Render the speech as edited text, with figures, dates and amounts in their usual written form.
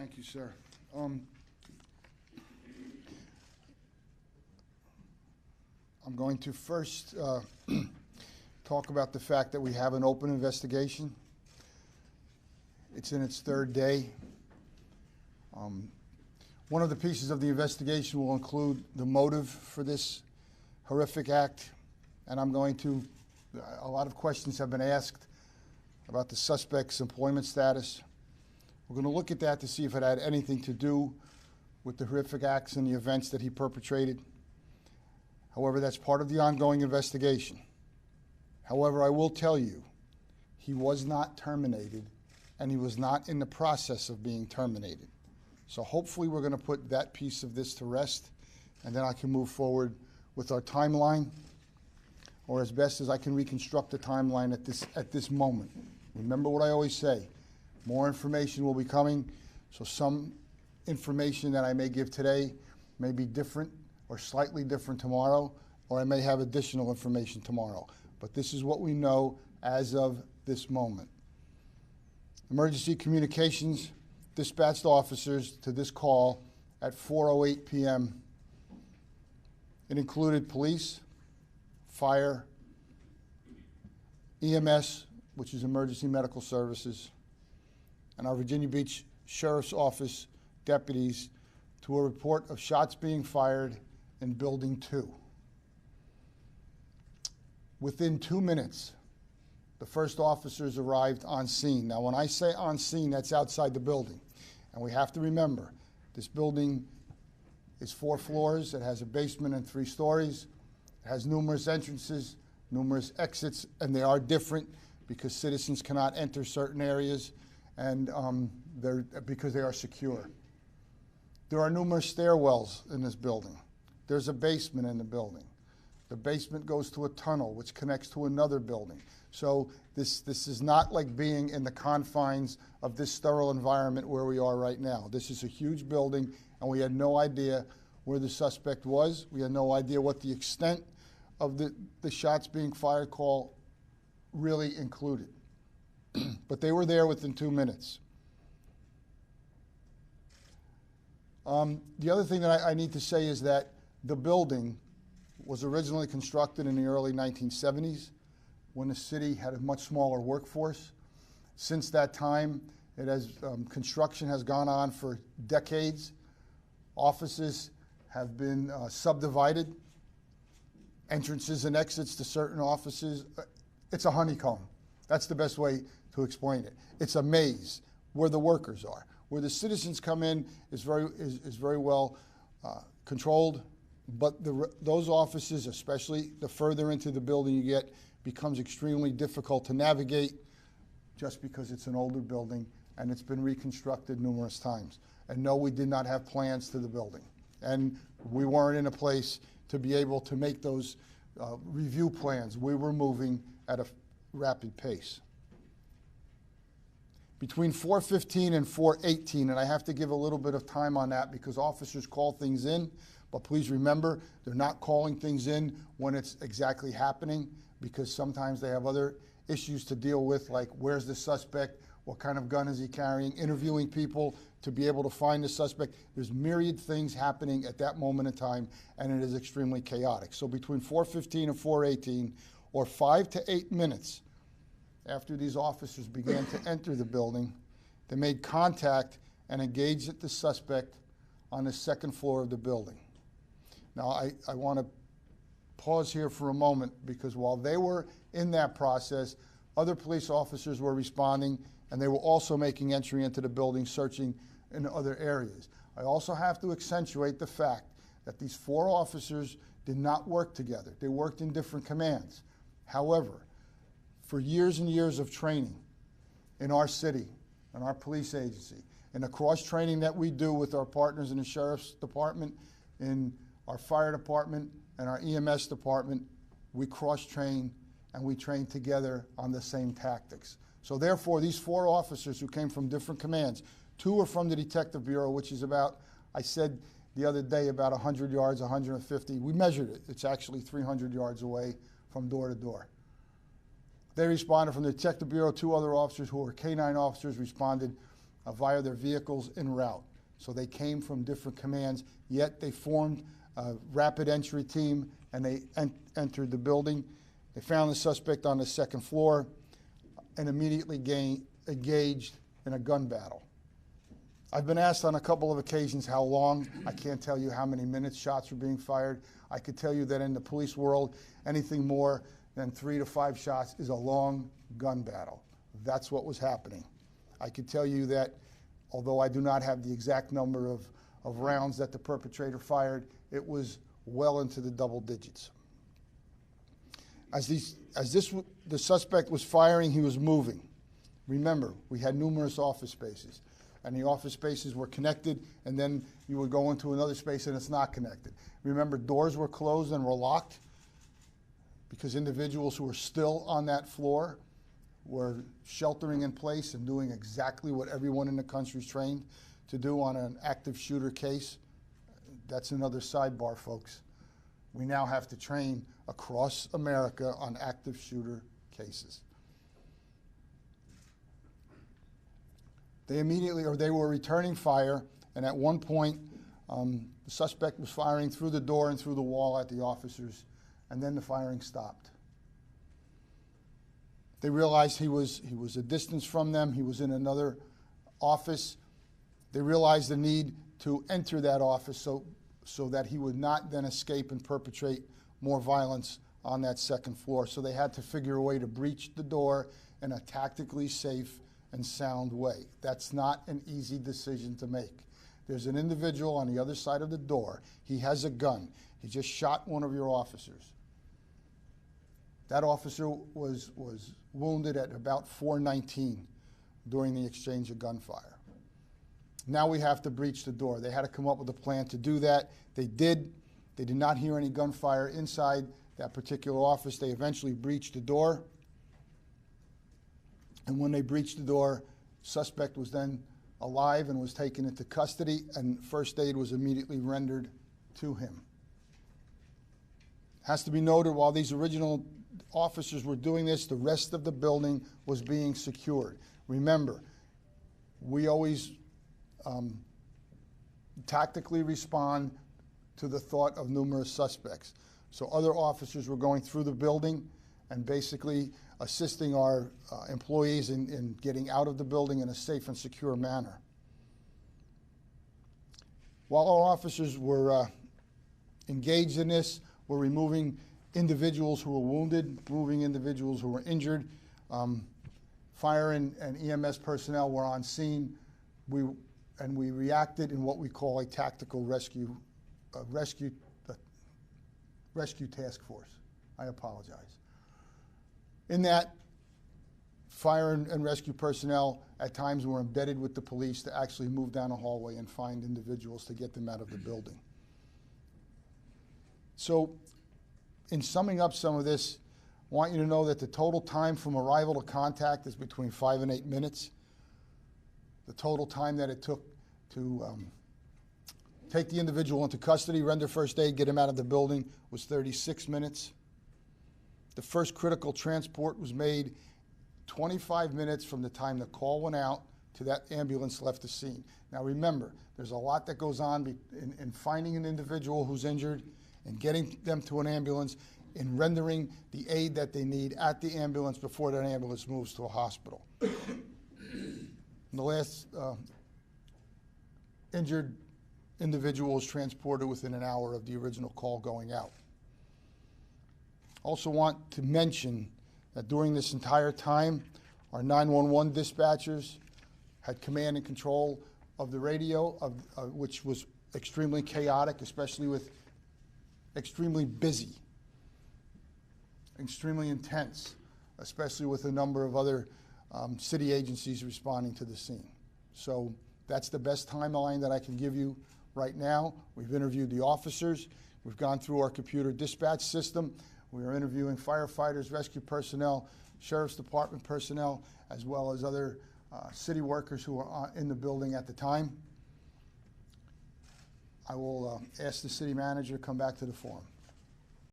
Thank you, sir. I'm going to first talk about the fact that we have an open investigation. It's in its third day. One of the pieces of the investigation will include the motive for this horrific act, and a lot of questions have been asked about the suspect's employment status. We're going to look at that to see if it had anything to do with the horrific acts and the events that he perpetrated. However, that's part of the ongoing investigation. However, I will tell you, he was not terminated, and he was not in the process of being terminated. So hopefully we're going to put that piece of this to rest, and then I can move forward with our timeline, or as best as I can reconstruct the timeline at this moment. Remember what I always say, more information will be coming, so some information that I may give today may be different or slightly different tomorrow, or I may have additional information tomorrow. But this is what we know as of this moment. Emergency communications dispatched officers to this call at 4:08 p.m. It included police, fire, EMS, which is Emergency Medical Services, and our Virginia Beach Sheriff's Office deputies to a report of shots being fired in Building 2. Within 2 minutes, the first officers arrived on scene. Now, when I say on scene, that's outside the building. And we have to remember, this building is 4 floors. It has a basement and 3 stories. It has numerous entrances, numerous exits, and they are different because citizens cannot enter certain areas and because they are secure. There are numerous stairwells in this building. There's a basement in the building. The basement goes to a tunnel which connects to another building. So this is not like being in the confines of this sterile environment where we are right now. This is a huge building, and we had no idea where the suspect was. We had no idea what the extent of the shots being fired call really included. But they were there within 2 minutes. The other thing that I need to say is that the building was originally constructed in the early 1970s when the city had a much smaller workforce. Since that time, construction has gone on for decades. Offices have been subdivided, entrances and exits to certain offices. It's a honeycomb. That's the best way to explain it. It's a maze where the workers are. Where the citizens come in is very well controlled, but those offices, especially the further into the building you get, becomes extremely difficult to navigate just because it's an older building and it's been reconstructed numerous times. And no, we did not have plans to the building. And we weren't in a place to be able to make those review plans. We were moving at a rapid pace. Between 4:15 and 4:18, and I have to give a little bit of time on that because officers call things in, but please remember, they're not calling things in when it's exactly happening because sometimes they have other issues to deal with, like where's the suspect, what kind of gun is he carrying, interviewing people to be able to find the suspect. There's myriad things happening at that moment in time, and it is extremely chaotic. So between 4:15 and 4:18, or 5 to 8 minutes after these officers began to enter the building, they made contact and engaged the suspect on the second floor of the building. Now, I want to pause here for a moment because while they were in that process, other police officers were responding, and they were also making entry into the building, searching in other areas. I also have to accentuate the fact that these 4 officers did not work together. They worked in different commands. However, for years and years of training in our city, in our police agency, in the cross-training that we do with our partners in the Sheriff's Department, in our fire department, and our EMS department, we cross-train and we train together on the same tactics. So therefore, these 4 officers who came from different commands, 2 are from the Detective Bureau, which is about, I said the other day, about 100 yards, 150. We measured it. It's actually 300 yards away from door to door. They responded from the Detective Bureau. 2 other officers who were K-9 officers responded via their vehicles en route. So they came from different commands, yet they formed a rapid entry team and they entered the building. They found the suspect on the second floor and immediately engaged in a gun battle. I've been asked on a couple of occasions how long. I can't tell you how many minutes shots were being fired. I could tell you that in the police world, anything more than 3 to 5 shots is a long gun battle. That's what was happening. I could tell you that, although I do not have the exact number of rounds that the perpetrator fired, it was well into the double digits. The suspect was firing, he was moving. Remember, we had numerous office spaces, and the office spaces were connected, and then you would go into another space and it's not connected. Remember, doors were closed and were locked because individuals who were still on that floor were sheltering in place and doing exactly what everyone in the country is trained to do on an active shooter case. That's another sidebar, folks. We now have to train across America on active shooter cases. They were returning fire, and at one point, the suspect was firing through the door and through the wall at the officers, and then the firing stopped. They realized he was a distance from them. He was in another office. They realized the need to enter that office so that he would not then escape and perpetrate more violence on that second floor. So they had to figure a way to breach the door in a tactically safe and sound way. That's not an easy decision to make. There's an individual on the other side of the door. He has a gun. He just shot one of your officers. That officer was wounded at about 4:19 during the exchange of gunfire. Now we have to breach the door. They had to come up with a plan to do that. They did. They did not hear any gunfire inside that particular office. They eventually breached the door. And when they breached the door, suspect was then alive and was taken into custody, and first aid was immediately rendered to him. Has to be noted, while these original officers were doing this, the rest of the building was being secured. Remember, we always tactically respond to the thought of numerous suspects. So other officers were going through the building and basically assisting our employees in getting out of the building in a safe and secure manner. While our officers were engaged in this, we're removing individuals who were wounded, moving individuals who were injured. Fire and EMS personnel were on scene. We reacted in what we call a tactical rescue task force. I apologize. In that, fire and rescue personnel at times were embedded with the police to actually move down a hallway and find individuals to get them out of the building. So, in summing up some of this, I want you to know that the total time from arrival to contact is between 5 and 8 minutes. The total time that it took to take the individual into custody, render first aid, get him out of the building was 36 minutes. The first critical transport was made 25 minutes from the time the call went out to that ambulance left the scene. Now remember, there's a lot that goes on in finding an individual who's injured and getting them to an ambulance, in rendering the aid that they need at the ambulance before that ambulance moves to a hospital. The last injured individual was transported within an hour of the original call going out. Also want to mention that during this entire time, our 911 dispatchers had command and control of the radio, which was extremely chaotic, especially with extremely busy, extremely intense, especially with a number of other city agencies responding to the scene. So that's the best timeline that I can give you right now. We've interviewed the officers. We've gone through our computer dispatch system. We are interviewing firefighters, rescue personnel, sheriff's department personnel, as well as other city workers who were in the building at the time. I will ask the city manager to come back to the forum.